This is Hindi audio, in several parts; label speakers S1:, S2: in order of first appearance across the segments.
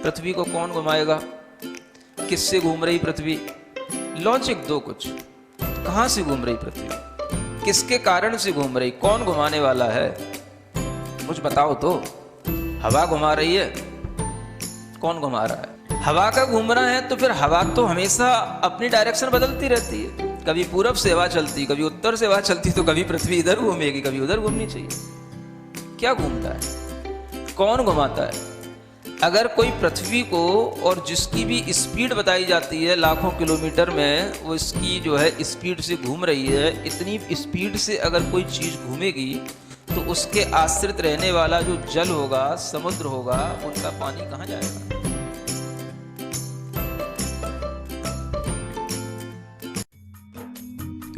S1: पृथ्वी को कौन घुमाएगा, किससे घूम रही पृथ्वी, लॉजिक दो कुछ। कहां से घूम रही पृथ्वी, किसके कारण से घूम रही, कौन घुमाने वाला है, कुछ बताओ तो। हवा घुमा रही है, कौन घुमा रहा है, हवा का घूमना है तो फिर हवा तो हमेशा अपनी डायरेक्शन बदलती रहती है। कभी पूरब से हवा चलती, कभी उत्तर से हवा चलती, तो कभी पृथ्वी इधर घूमेगी, कभी उधर घूमनी चाहिए। क्या घूमता है, कौन घुमाता है। अगर कोई पृथ्वी को, और जिसकी भी स्पीड बताई जाती है लाखों किलोमीटर में, वो इसकी जो है स्पीड से घूम रही है, इतनी स्पीड से अगर कोई चीज़ घूमेगी तो उसके आश्रित रहने वाला जो जल होगा, समुद्र होगा, उनका पानी कहाँ जाएगा।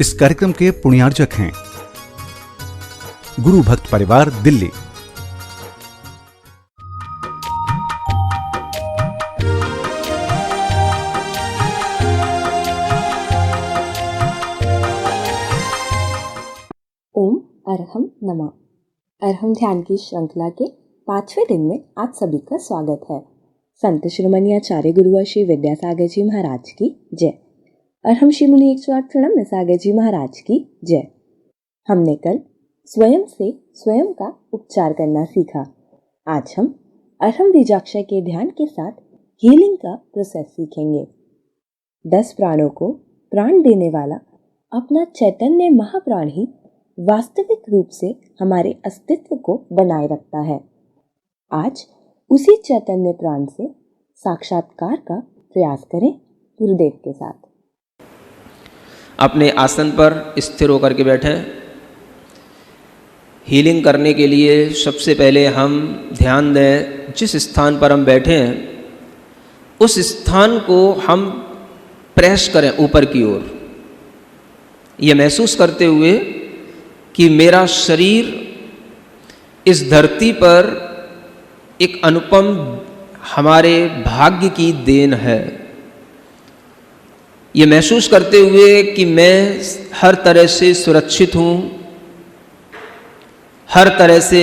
S2: इस कार्यक्रम के पुण्यार्जक हैं गुरु भक्त परिवार, दिल्ली।
S3: ओम अरहम नमः। अरहम ध्यान की श्रृंखला के 5वें दिन में आप सभी का स्वागत है। संत शिरोमणि आचार्य गुरुवर श्री विद्यासागर जी महाराज की जय। अरहम श्री मुनि 108 प्रणम सागर जी महाराज की जय। हमने कल स्वयं से स्वयं का उपचार करना सीखा। आज हम अरहम बीजाक्षर के ध्यान के साथ हीलिंग का प्रोसेस सीखेंगे। 10 प्राणों को प्राण देने वाला अपना चैतन्य महाप्राण ही वास्तविक रूप से हमारे अस्तित्व को बनाए रखता है। आज उसी चैतन्य प्राण से साक्षात्कार का प्रयास करें गुरुदेव के साथ।
S1: अपने आसन पर स्थिर होकर के बैठें। हीलिंग करने के लिए सबसे पहले हम ध्यान दें, जिस स्थान पर हम बैठे हैं उस स्थान को हम प्रेस करें ऊपर की ओर, ये महसूस करते हुए कि मेरा शरीर इस धरती पर एक अनुपम हमारे भाग्य की देन है। ये महसूस करते हुए कि मैं हर तरह से सुरक्षित हूँ, हर तरह से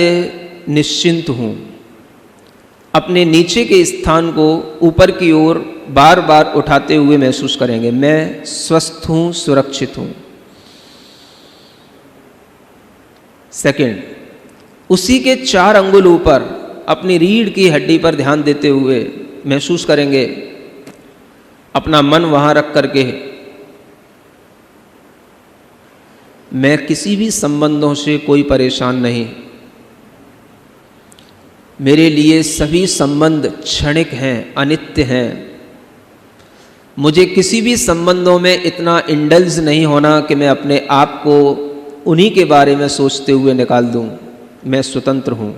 S1: निश्चिंत हूँ। अपने नीचे के स्थान को ऊपर की ओर बार बार उठाते हुए महसूस करेंगे, मैं स्वस्थ हूँ, सुरक्षित हूँ। सेकंड, उसी के 4 अंगुल ऊपर अपनी रीढ़ की हड्डी पर ध्यान देते हुए महसूस करेंगे, अपना मन वहाँ रख करके मैं किसी भी संबंधों से कोई परेशान नहीं, मेरे लिए सभी संबंध क्षणिक हैं, अनित्य हैं। मुझे किसी भी संबंधों में इतना इंडल्ज नहीं होना कि मैं अपने आप को उन्हीं के बारे में सोचते हुए निकाल दूं। मैं स्वतंत्र हूं।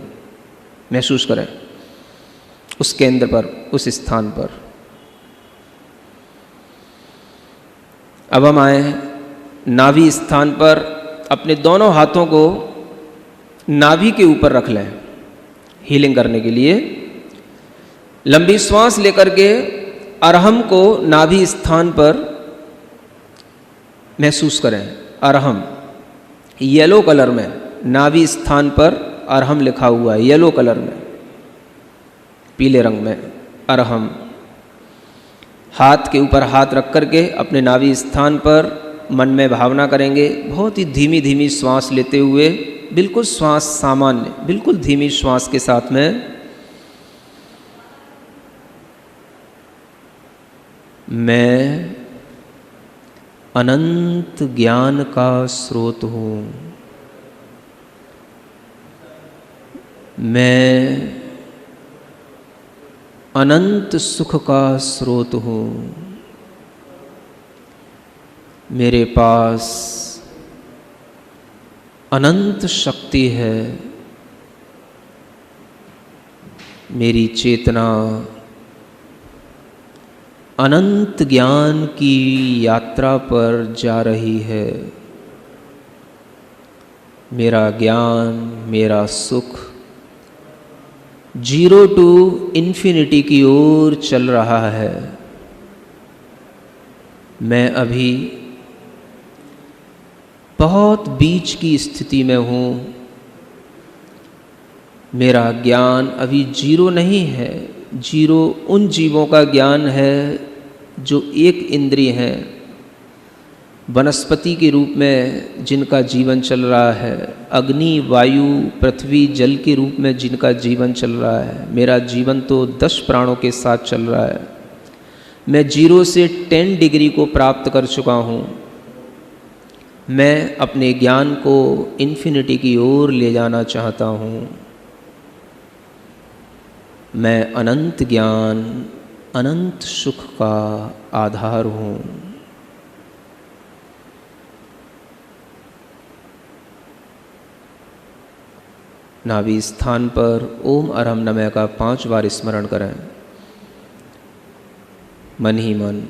S1: महसूस करें उस केंद्र पर, उस स्थान पर। अब हम आए नाभि स्थान पर। अपने दोनों हाथों को नाभि के ऊपर रख लें हीलिंग करने के लिए। लंबी श्वास लेकर के अरहम को नाभि स्थान पर महसूस करें। अरहम येलो कलर में, नाभि स्थान पर अरहम लिखा हुआ है येलो कलर में, पीले रंग में अरहम। हाथ के ऊपर हाथ रख करके अपने नाभि स्थान पर मन में भावना करेंगे। बहुत ही धीमी धीमी श्वास लेते हुए, बिल्कुल श्वास सामान्य, बिल्कुल धीमी श्वास के साथ में मैं अनंत ज्ञान का स्रोत हूँ, मैं अनंत सुख का स्रोत हूँ, मेरे पास अनंत शक्ति है, मेरी चेतना अनंत ज्ञान की यात्रा पर जा रही है। मेरा ज्ञान, मेरा सुख 0 टू इन्फिनिटी की ओर चल रहा है। मैं अभी बहुत बीच की स्थिति में हूँ। मेरा ज्ञान अभी 0 नहीं है, जीरो उन जीवों का ज्ञान है जो एक इंद्रिय हैं, वनस्पति के रूप में जिनका जीवन चल रहा है, अग्नि, वायु, पृथ्वी, जल के रूप में जिनका जीवन चल रहा है। मेरा जीवन तो 10 प्राणों के साथ चल रहा है। मैं 0 से 10 डिग्री को प्राप्त कर चुका हूँ। मैं अपने ज्ञान को इन्फिनिटी की ओर ले जाना चाहता हूँ। मैं अनंत ज्ञान, अनंत सुख का आधार हूँ। नाभि स्थान पर ओम अरहम नमः का 5 बार स्मरण करें, मन ही मन।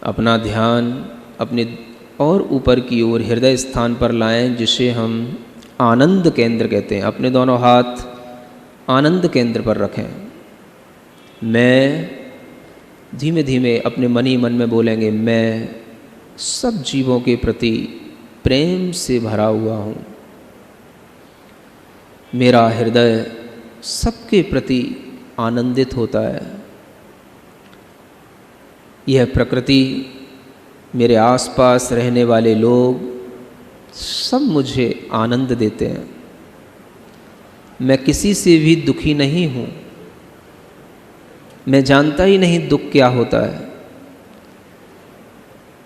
S1: अपना ध्यान अपने और ऊपर की ओर हृदय स्थान पर लाएं, जिसे हम आनंद केंद्र कहते हैं। अपने दोनों हाथ आनंद केंद्र पर रखें। मैं धीमे धीमे अपने मन ही मन में बोलेंगे, मैं सब जीवों के प्रति प्रेम से भरा हुआ हूँ। मेरा हृदय सबके प्रति आनंदित होता है। यह प्रकृति, मेरे आसपास रहने वाले लोग सब मुझे आनंद देते हैं। मैं किसी से भी दुखी नहीं हूँ। मैं जानता ही नहीं दुख क्या होता है।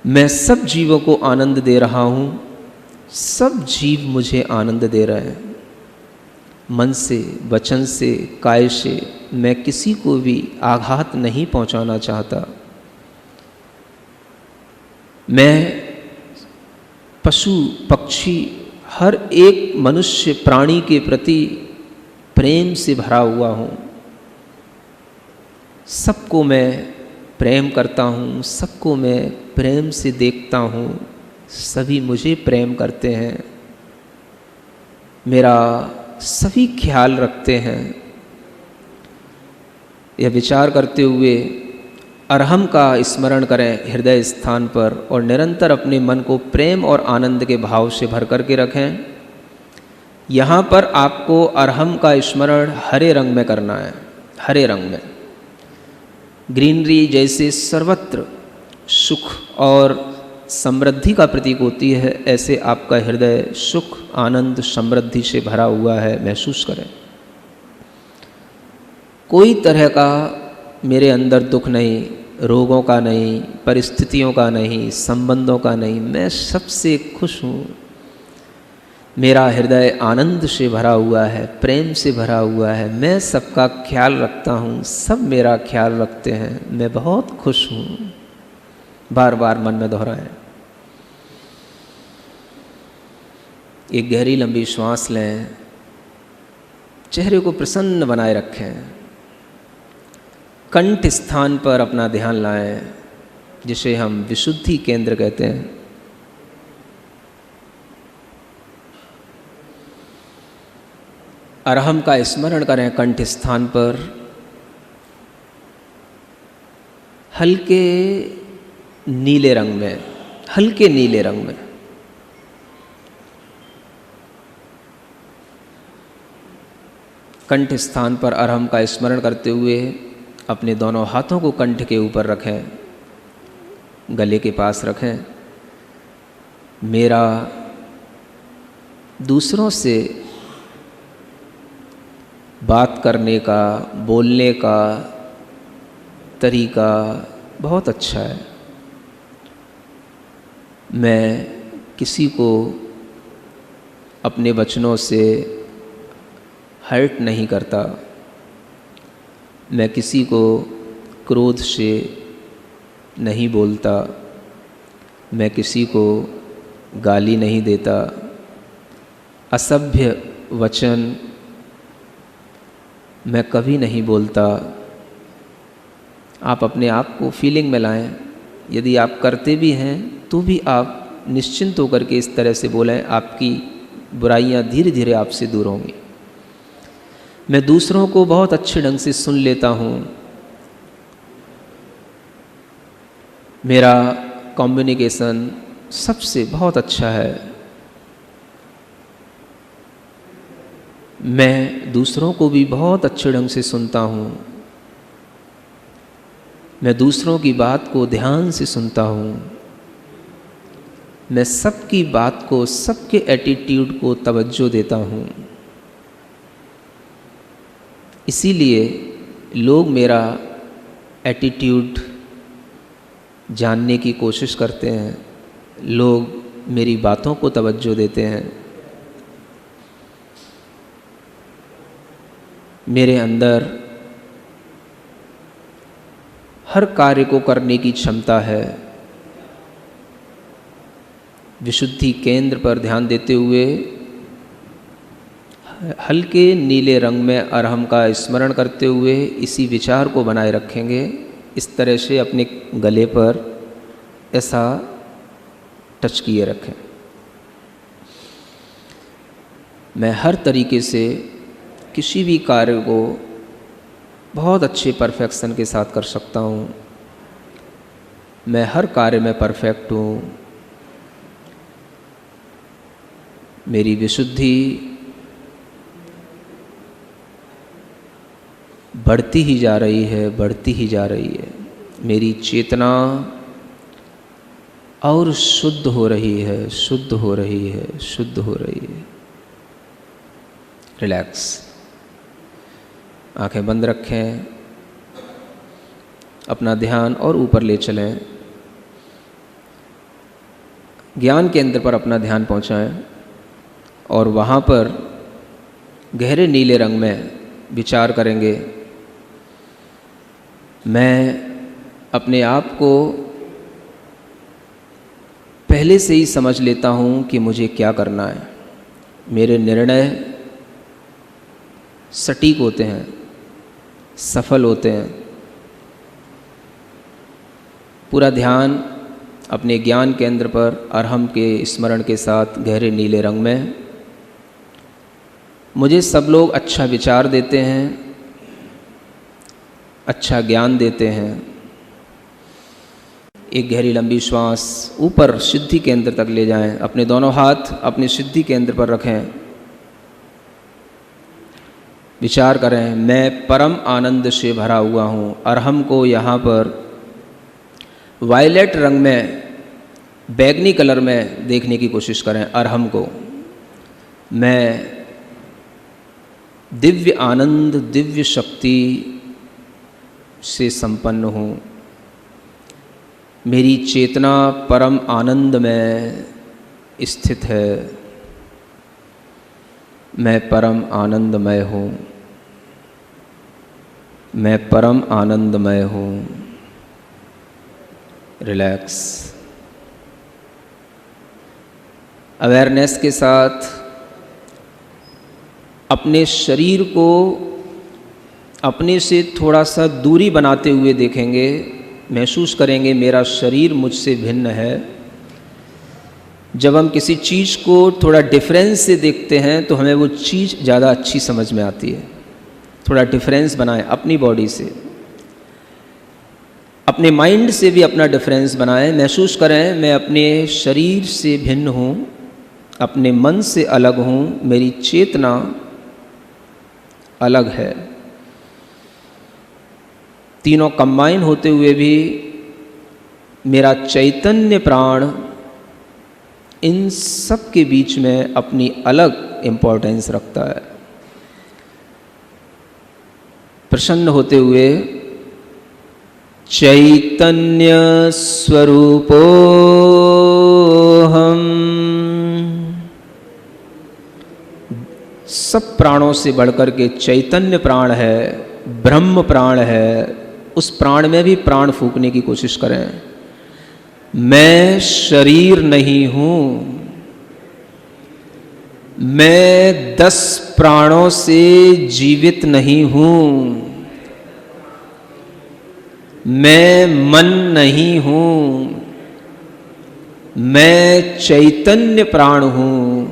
S1: मैं सब जीवों को आनंद दे रहा हूँ। सब जीव मुझे आनंद दे रहे हैं। मन से, वचन से, काय से मैं किसी को भी आघात नहीं पहुँचाना चाहता। मैं पशु, पक्षी, हर एक मनुष्य प्राणी के प्रति प्रेम से भरा हुआ हूँ। सबको मैं प्रेम करता हूँ, सबको मैं प्रेम से देखता हूँ, सभी मुझे प्रेम करते हैं, मेरा सभी ख्याल रखते हैं। यह विचार करते हुए अरहम का स्मरण करें हृदय स्थान पर और निरंतर अपने मन को प्रेम और आनंद के भाव से भर करके रखें। यहाँ पर आपको अरहम का स्मरण हरे रंग में करना है। हरे रंग में ग्रीनरी जैसे सर्वत्र सुख और समृद्धि का प्रतीक होती है, ऐसे आपका हृदय सुख, आनंद, समृद्धि से भरा हुआ है, महसूस करें। कोई तरह का मेरे अंदर दुख नहीं, रोगों का नहीं, परिस्थितियों का नहीं, संबंधों का नहीं। मैं सबसे खुश हूँ। मेरा हृदय आनंद से भरा हुआ है, प्रेम से भरा हुआ है। मैं सबका ख्याल रखता हूँ, सब मेरा ख्याल रखते हैं। मैं बहुत खुश हूँ। बार बार मन में दोहराएं। एक गहरी लंबी श्वास लें। चेहरे को प्रसन्न बनाए रखें। कंठ स्थान पर अपना ध्यान लाएं, जिसे हम विशुद्धि केंद्र कहते हैं। अरहम का स्मरण करें कंठ स्थान पर। हल्के नीले रंग में, हल्के नीले रंग में। कंठ स्थान पर अरहम का स्मरण करते हुए अपने दोनों हाथों को कंठ के ऊपर रखें, गले के पास रखें। मेरा दूसरों से बात करने का, बोलने का तरीका बहुत अच्छा है। मैं किसी को अपने वचनों से हर्ट नहीं करता। मैं किसी को क्रोध से नहीं बोलता। मैं किसी को गाली नहीं देता। असभ्य वचन मैं कभी नहीं बोलता। आप अपने आप को फीलिंग में लाएं। यदि आप करते भी हैं तो भी आप निश्चिंत होकर के इस तरह से बोलें, आपकी बुराइयां धीरे धीरे आपसे दूर होंगी। मैं दूसरों को बहुत अच्छे ढंग से सुन लेता हूँ। मेरा कम्युनिकेशन सबसे बहुत अच्छा है। मैं दूसरों को भी बहुत अच्छे ढंग से सुनता हूँ, मैं दूसरों की बात को ध्यान से सुनता हूँ, मैं सबकी बात को, सबके एटीट्यूड को तवज्जो देता हूँ। इसीलिए लोग मेरा एटीट्यूड जानने की कोशिश करते हैं, लोग मेरी बातों को तवज्जो देते हैं। मेरे अंदर हर कार्य को करने की क्षमता है। विशुद्धि केंद्र पर ध्यान देते हुए हल्के नीले रंग में अरहम का स्मरण करते हुए इसी विचार को बनाए रखेंगे। इस तरह से अपने गले पर ऐसा टच किए रखें। मैं हर तरीके से किसी भी कार्य को बहुत अच्छे परफेक्शन के साथ कर सकता हूँ। मैं हर कार्य में परफेक्ट हूँ। मेरी विशुद्धि बढ़ती ही जा रही है, बढ़ती ही जा रही है। मेरी चेतना और शुद्ध हो रही है, शुद्ध हो रही है, शुद्ध हो रही है। रिलैक्स, आंखें बंद रखें, अपना ध्यान और ऊपर ले चलें। ज्ञान केंद्र पर अपना ध्यान पहुंचाएं और वहाँ पर गहरे नीले रंग में विचार करेंगे। मैं अपने आप को पहले से ही समझ लेता हूँ कि मुझे क्या करना है। मेरे निर्णय सटीक होते हैं, सफल होते हैं। पूरा ध्यान अपने ज्ञान केंद्र पर अरहम के स्मरण के साथ गहरे नीले रंग में। मुझे सब लोग अच्छा विचार देते हैं, अच्छा ज्ञान देते हैं। एक गहरी लंबी श्वास ऊपर सिद्धि केंद्र तक ले जाएं। अपने दोनों हाथ अपने सिद्धि केंद्र पर रखें। विचार करें, मैं परम आनंद से भरा हुआ हूँ। अरहम को यहाँ पर वायलेट रंग में, बैगनी कलर में देखने की कोशिश करें। अरहम को मैं दिव्य आनंद, दिव्य शक्ति से संपन्न हूँ। मेरी चेतना परम आनंद में स्थित है। मैं परम आनंदमय हूँ। मैं परम आनंदमय हूँ। रिलैक्स, अवेयरनेस के साथ अपने शरीर को अपने से थोड़ा सा दूरी बनाते हुए देखेंगे। महसूस करेंगे मेरा शरीर मुझसे भिन्न है। जब हम किसी चीज़ को थोड़ा डिफरेंस से देखते हैं तो हमें वो चीज़ ज़्यादा अच्छी समझ में आती है। थोड़ा डिफरेंस बनाएं अपनी बॉडी से, अपने माइंड से भी अपना डिफरेंस बनाएं। महसूस करें मैं अपने शरीर से भिन्न हूँ, अपने मन से अलग हूँ, मेरी चेतना अलग है। तीनों कंबाइन होते हुए भी मेरा चैतन्य प्राण इन सब के बीच में अपनी अलग इम्पोर्टेंस रखता है। प्रसन्न होते हुए चैतन्य स्वरूपो हम, सब प्राणों से बढ़कर के चैतन्य प्राण है, ब्रह्म प्राण है। उस प्राण में भी प्राण फूंकने की कोशिश करें। मैं शरीर नहीं हूँ। मैं 10 प्राणों से जीवित नहीं हूँ। मैं मन नहीं हूँ। मैं चैतन्य प्राण हूँ।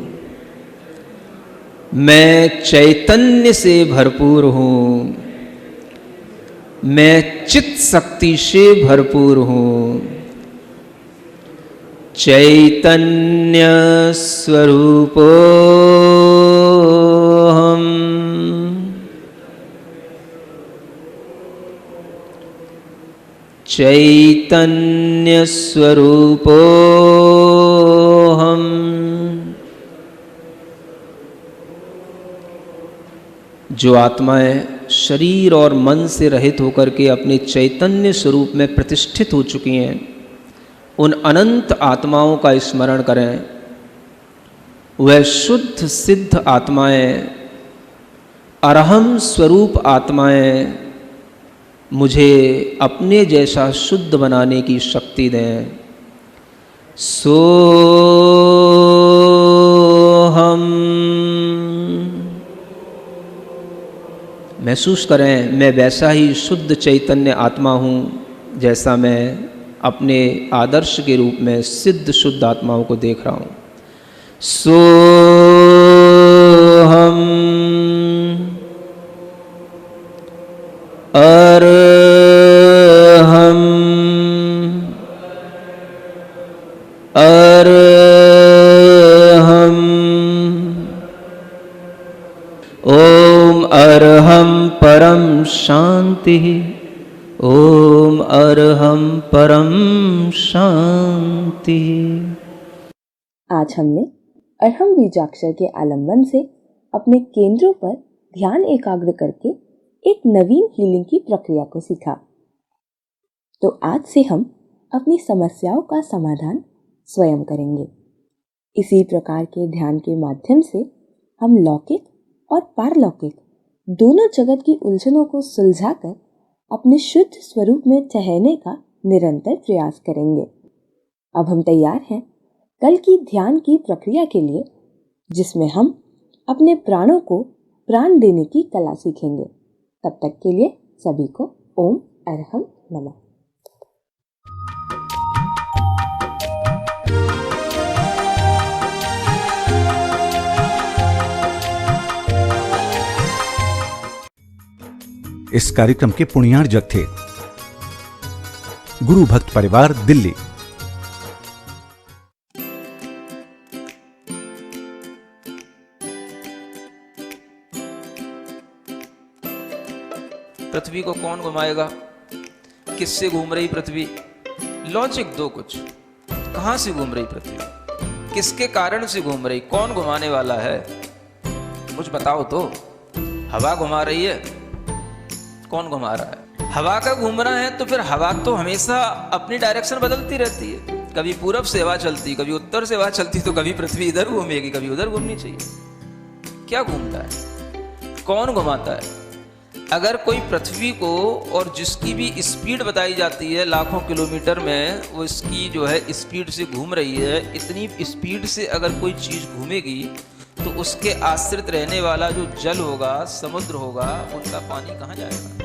S1: मैं चैतन्य से भरपूर हूँ। मैं चित्त शक्ति से भरपूर हूँ। चैतन्य स्वरूपो हम। चैतन्य स्वरूपोऽहम्। जो आत्माएं शरीर और मन से रहित होकर के अपने चैतन्य स्वरूप में प्रतिष्ठित हो चुकी हैं, उन अनंत आत्माओं का स्मरण करें। वह शुद्ध सिद्ध आत्माएं, अरहम स्वरूप आत्माएं मुझे अपने जैसा शुद्ध बनाने की शक्ति दें। सोहम। महसूस करें, मैं वैसा ही शुद्ध चैतन्य आत्मा हूँ जैसा मैं अपने आदर्श के रूप में सिद्ध शुद्ध आत्माओं को देख रहा हूँ। सोहम अरहम अरहम। ओम अरहम परम शांति। ओम अरहम परम शांति।
S3: आज हमने अरहम बीजाक्षर के आलंबन से अपने केंद्रों पर ध्यान एकाग्र करके एक नवीन हीलिंग की प्रक्रिया को सीखा। तो आज से हम अपनी समस्याओं का समाधान स्वयं करेंगे। इसी प्रकार के ध्यान के माध्यम से हम लौकिक और पारलौकिक दोनों जगत की उलझनों को सुलझाकर अपने शुद्ध स्वरूप में ठहरने का निरंतर प्रयास करेंगे। अब हम तैयार हैं कल की ध्यान की प्रक्रिया के लिए, जिसमें हम अपने प्राणों को प्राण देने की कला सीखेंगे। तब तक के लिए सभी को ओम अरहम नमः।
S2: इस कार्यक्रम के पुण्यार्जक थे गुरु भक्त परिवार, दिल्ली।
S1: पृथ्वी को कौन घुमाएगा? किससे घूम रही पृथ्वी? लॉजिक दो कुछ। कहां से घूम रही पृथ्वी? किसके कारण से घूम रही? कौन घुमाने वाला है? कुछ बताओ तो। हवा घुमा रही है? कौन घुमा रहा है? हवा का घूमना है तो फिर हवा तो हमेशा अपनी डायरेक्शन बदलती रहती है। कभी पूरब से हवा चलती, कभी उत्तर से हवा चलती, तो कभी पृथ्वी इधर घूमेगी, कभी उधर घूमनी चाहिए। क्या घूमता है? कौन घुमाता है? अगर कोई पृथ्वी को, और जिसकी भी स्पीड बताई जाती है लाखों किलोमीटर में, वो इसकी जो है स्पीड से घूम रही है, इतनी स्पीड से अगर कोई चीज़ घूमेगी तो उसके आश्रित रहने वाला जो जल होगा, समुद्र होगा, उनका पानी कहाँ जाएगा?